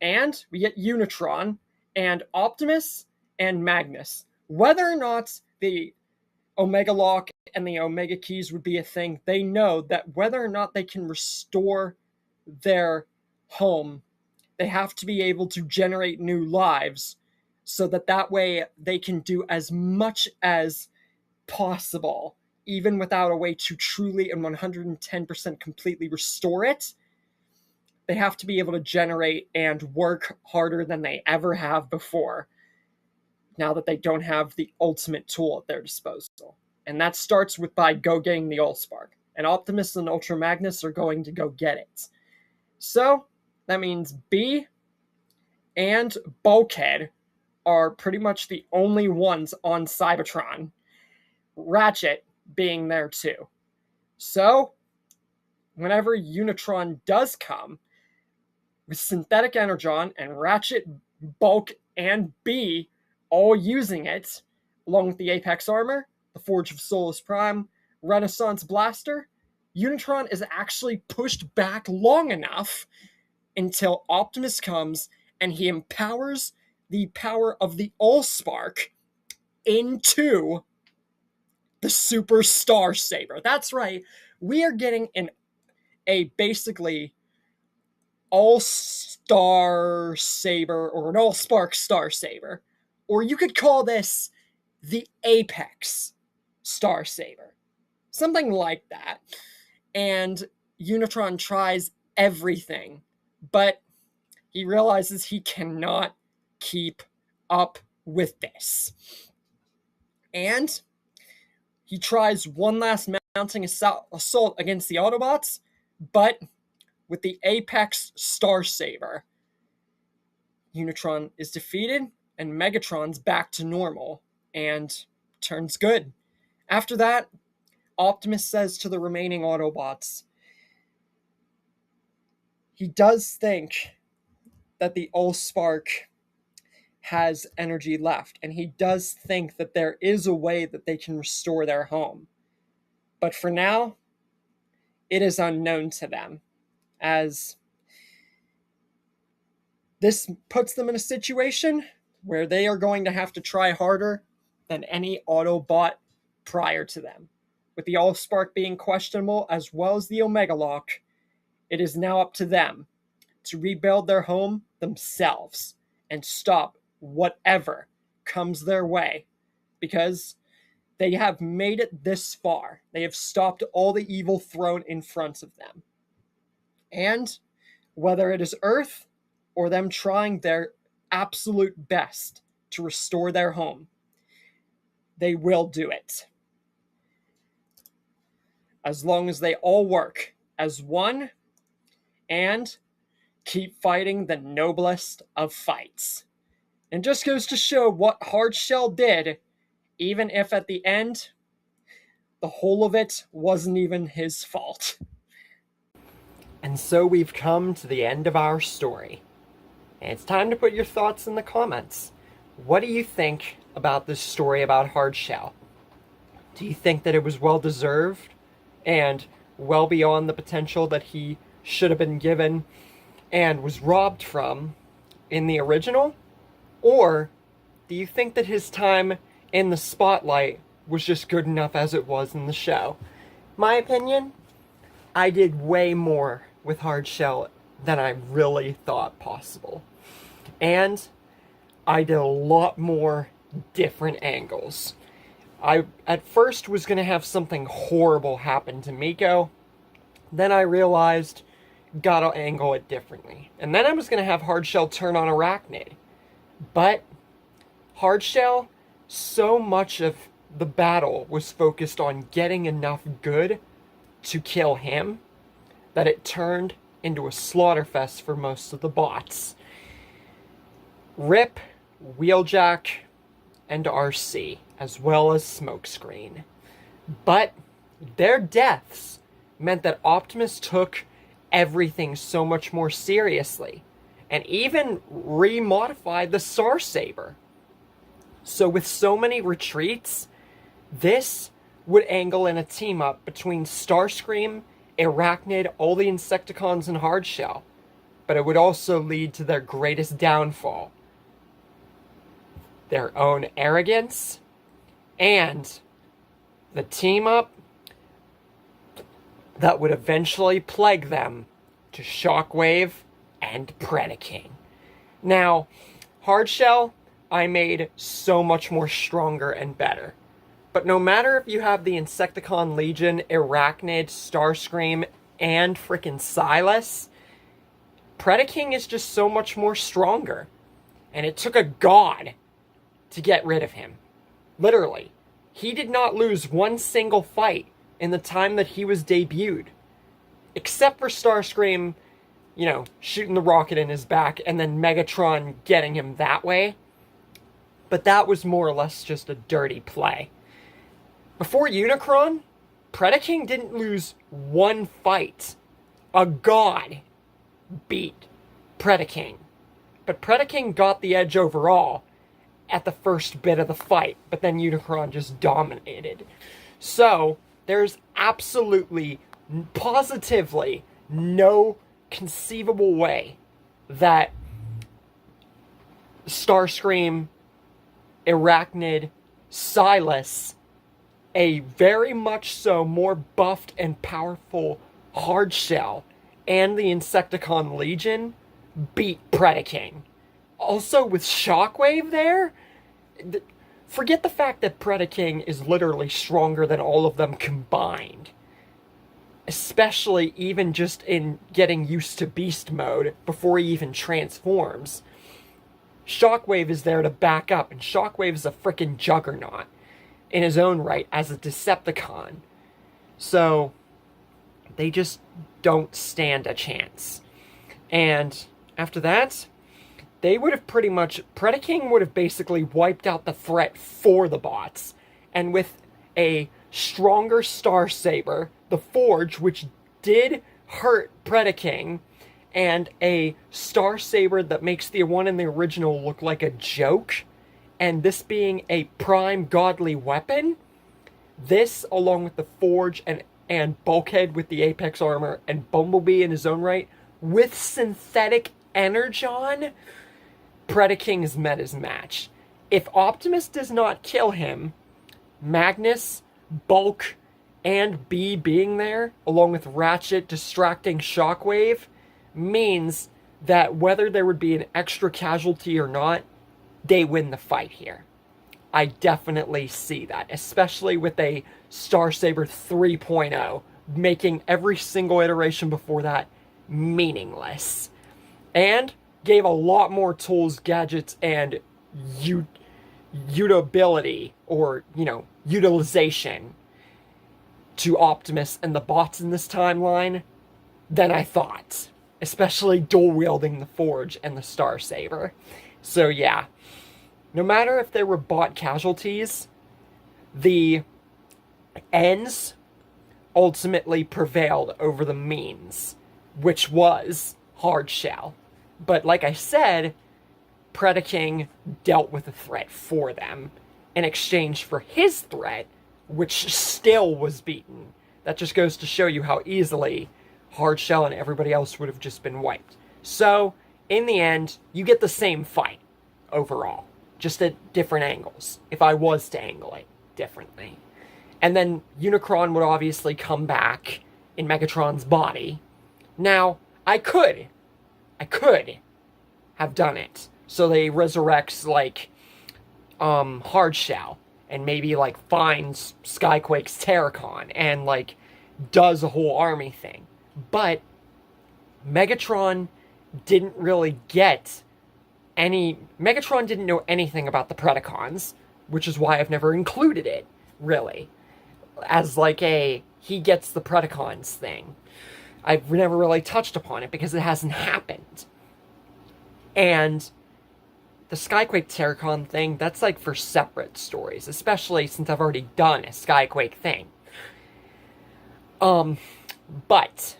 And we get Unitron and Optimus and Magnus. Whether or not the Omega Lock and the Omega Keys would be a thing, they know that whether or not they can restore their home, they have to be able to generate new lives, so that way they can do as much as possible, even without a way to truly and 110% completely restore it. They have to be able to generate and work harder than they ever have before, now that they don't have the ultimate tool at their disposal. And that starts with by go getting the Allspark. And Optimus and Ultra Magnus are going to go get it. So, that means B and Bulkhead are pretty much the only ones on Cybertron. Ratchet being there too. So, whenever Unitron does come, with Synthetic Energon and Ratchet, Bulk, and B all using it, along with the Apex Armor, the Forge of Solus Prime, Renaissance Blaster, Unitron is actually pushed back long enough until Optimus comes and he empowers the power of the Allspark into the Super Star Saber. That's right, we are getting a basically All-Star Saber, or an Allspark Star Saber. Or you could call this the Apex Star Saber. Something like that. And Unitron tries everything, but he realizes he cannot keep up with this. And he tries one last mounting assault against the Autobots, but with the Apex Star Saber, Unitron is defeated, and Megatron's back to normal, and turns good. After that, Optimus says to the remaining Autobots, he does think that the Allspark has energy left, and he does think that there is a way that they can restore their home. But for now, it is unknown to them, as this puts them in a situation where they are going to have to try harder than any Autobot prior to them. With the Allspark being questionable, as well as the Omega Lock, it is now up to them to rebuild their home themselves and stop whatever comes their way, because they have made it this far. They have stopped all the evil thrown in front of them. And whether it is Earth or them trying their absolute best to restore their home, they will do it. As long as they all work as one and keep fighting the noblest of fights. And just goes to show what Hardshell did, even if at the end, the whole of it wasn't even his fault. And so we've come to the end of our story. And it's time to put your thoughts in the comments. What do you think about this story about Hardshell? Do you think that it was well deserved and well beyond the potential that he should have been given and was robbed from in the original? Or do you think that his time in the spotlight was just good enough as it was in the show? My opinion, I did way more with Hardshell than I really thought possible. And I did a lot more different angles. I at first was going to have something horrible happen to Miko. Then I realized, gotta angle it differently. And then I was going to have Hardshell turn on Arachnid. But Hardshell, so much of the battle was focused on getting enough good to kill him that it turned into a slaughterfest for most of the bots. Rip, Wheeljack, and RC, as well as Smokescreen. But their deaths meant that Optimus took everything so much more seriously, and even remodified the Star Saber. So with so many retreats, this would angle in a team-up between Starscream, Arachnid, all the Insecticons, and Hardshell. But it would also lead to their greatest downfall. Their own arrogance, and the team-up that would eventually plague them to Shockwave and Predaking. Now, Hardshell, I made so much more stronger and better. But no matter if you have the Insecticon Legion, Arachnid, Starscream, and frickin' Silas, Predaking is just so much more stronger. And it took a god to get rid of him. Literally. He did not lose one single fight in the time that he was debuted. Except for Starscream, you know, shooting the rocket in his back and then Megatron getting him that way. But that was more or less just a dirty play. Before Unicron, Predaking didn't lose one fight. A god beat Predaking. But Predaking got the edge overall at the first bit of the fight, but then Unicron just dominated. So, there's absolutely, positively, no conceivable way that Starscream, Arachnid, Silas, a very much so more buffed and powerful Hardshell, and the Insecticon Legion beat Predaking. Also, with Shockwave there, forget the fact that Predaking is literally stronger than all of them combined. Especially even just in getting used to beast mode before he even transforms. Shockwave is there to back up, and Shockwave is a frickin' juggernaut in his own right as a Decepticon. So, they just don't stand a chance. And after that, they would have pretty much, Predaking would have basically wiped out the threat for the bots. And with a stronger Star Saber, the Forge, which did hurt Predaking, and a Star Saber that makes the one in the original look like a joke, and this being a prime godly weapon, this, along with the Forge and Bulkhead with the Apex armor, and Bumblebee in his own right, with synthetic Energon, Predaking has met his match. If Optimus does not kill him, Magnus, Bulk, and B being there, along with Ratchet distracting Shockwave, means that whether there would be an extra casualty or not, they win the fight here. I definitely see that, especially with a Star Saber 3.0, making every single iteration before that meaningless. And gave a lot more tools, gadgets, and utability, or, utilization to Optimus and the bots in this timeline than I thought. Especially dual-wielding the Forge and the Star Saber. So yeah, no matter if there were bot casualties, the ends ultimately prevailed over the means, which was Hardshell. But like I said, Predaking dealt with the threat for them in exchange for his threat, which still was beaten. That just goes to show you how easily Hardshell and everybody else would have just been wiped. So, in the end, you get the same fight overall, just at different angles, if I was to angle it differently. And then Unicron would obviously come back in Megatron's body. Now, I could have done it. So they resurrects, like, Hardshell, and maybe, like, finds Skyquake's Terracon, and, like, does a whole army thing. But Megatron didn't really get any... Megatron didn't know anything about the Predacons, which is why I've never included it, really, as, like, a he gets the Predacons thing. I've never really touched upon it because it hasn't happened. And the Skyquake Terracon thing, that's like for separate stories, especially since I've already done a Skyquake thing. But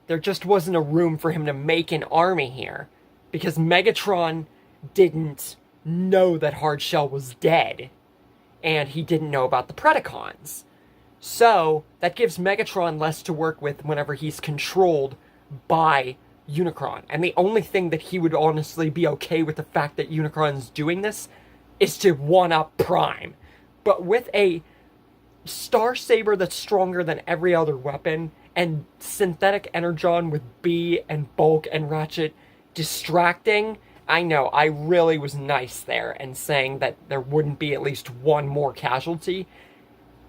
there just wasn't a room for him to make an army here, because Megatron didn't know that Hardshell was dead, and he didn't know about the Predacons. So, that gives Megatron less to work with whenever he's controlled by Unicron. And the only thing that he would honestly be okay with the fact that Unicron's doing this is to one-up Prime. But with a Star Saber that's stronger than every other weapon, and Synthetic Energon with B and Bulk and Ratchet distracting, I know, I really was nice there and saying that there wouldn't be at least one more casualty.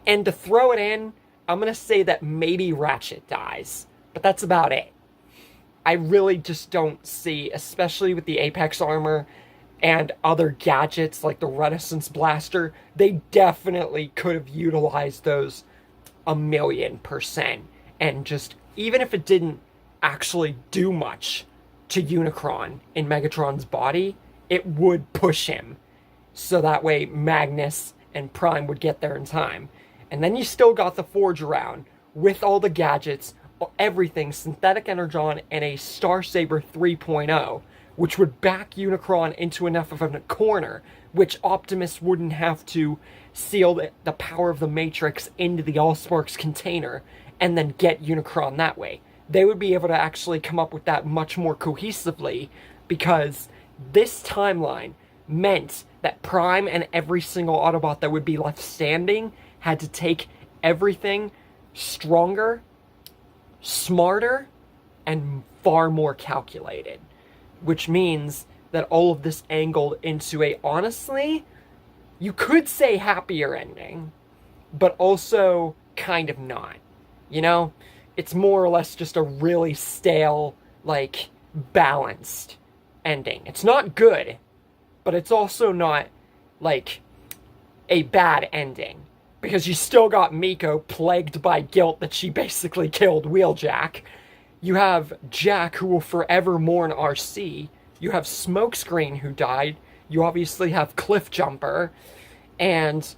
And to throw it in, I'm going to say that maybe Ratchet dies. But that's about it. I really just don't see, especially with the Apex armor and other gadgets like the Renaissance Blaster, they definitely could have utilized those 1,000,000%. And just, even if it didn't actually do much to Unicron in Megatron's body, it would push him. So that way Magnus and Prime would get there in time. And then you still got the Forge around, with all the gadgets, everything, Synthetic Energon, and a Star Saber 3.0, which would back Unicron into enough of a corner, which Optimus wouldn't have to seal the power of the Matrix into the Allsparks container, and then get Unicron that way. They would be able to actually come up with that much more cohesively, because this timeline meant that Prime and every single Autobot that would be left standing had to take everything stronger, smarter, and far more calculated. Which means that all of this angled into a, honestly, you could say happier ending, but also kind of not. You know? It's more or less just a really stale, like, balanced ending. It's not good, but it's also not, like, a bad ending. Because you still got Miko plagued by guilt that she basically killed Wheeljack. You have Jack, who will forever mourn RC. You have Smokescreen, who died. You obviously have Cliffjumper. And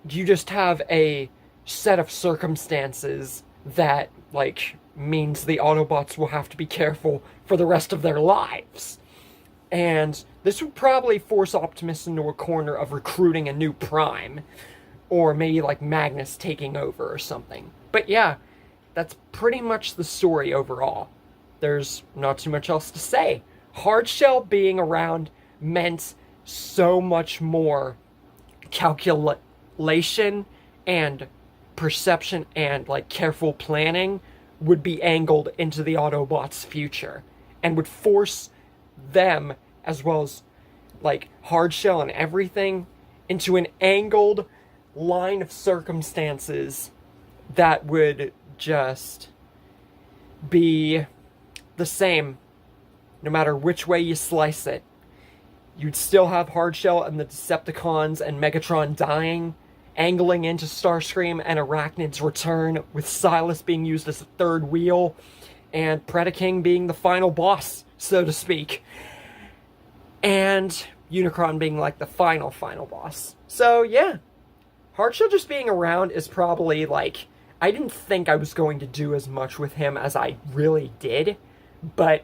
you just have a set of circumstances that, like, means the Autobots will have to be careful for the rest of their lives. And this would probably force Optimus into a corner of recruiting a new Prime. Or maybe, like, Magnus taking over or something. But yeah, that's pretty much the story overall. There's not too much else to say. Hardshell being around meant so much more calculation and perception and, like, careful planning would be angled into the Autobots' future. And would force them, as well as, like, Hardshell and everything, into an angled line of circumstances that would just be the same no matter which way you slice it. You'd still have Hardshell and the Decepticons and Megatron dying, angling into Starscream and Arachnid's return, with Silas being used as a third wheel, and Predaking being the final boss, so to speak. And Unicron being like the final boss. So yeah, Hardshell just being around is probably, like, I didn't think I was going to do as much with him as I really did, but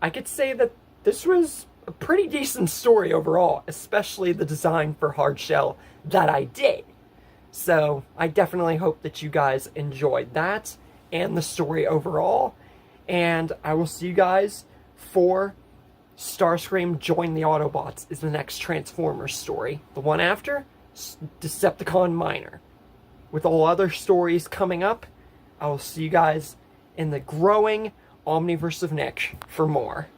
I could say that this was a pretty decent story overall, especially the design for Hardshell that I did. So I definitely hope that you guys enjoyed that and the story overall. And I will see you guys for Starscream Join the Autobots is the next Transformers story. The one after, Decepticon Minor. With all other stories coming up, I will see you guys in the growing Omniverse of Nick for more.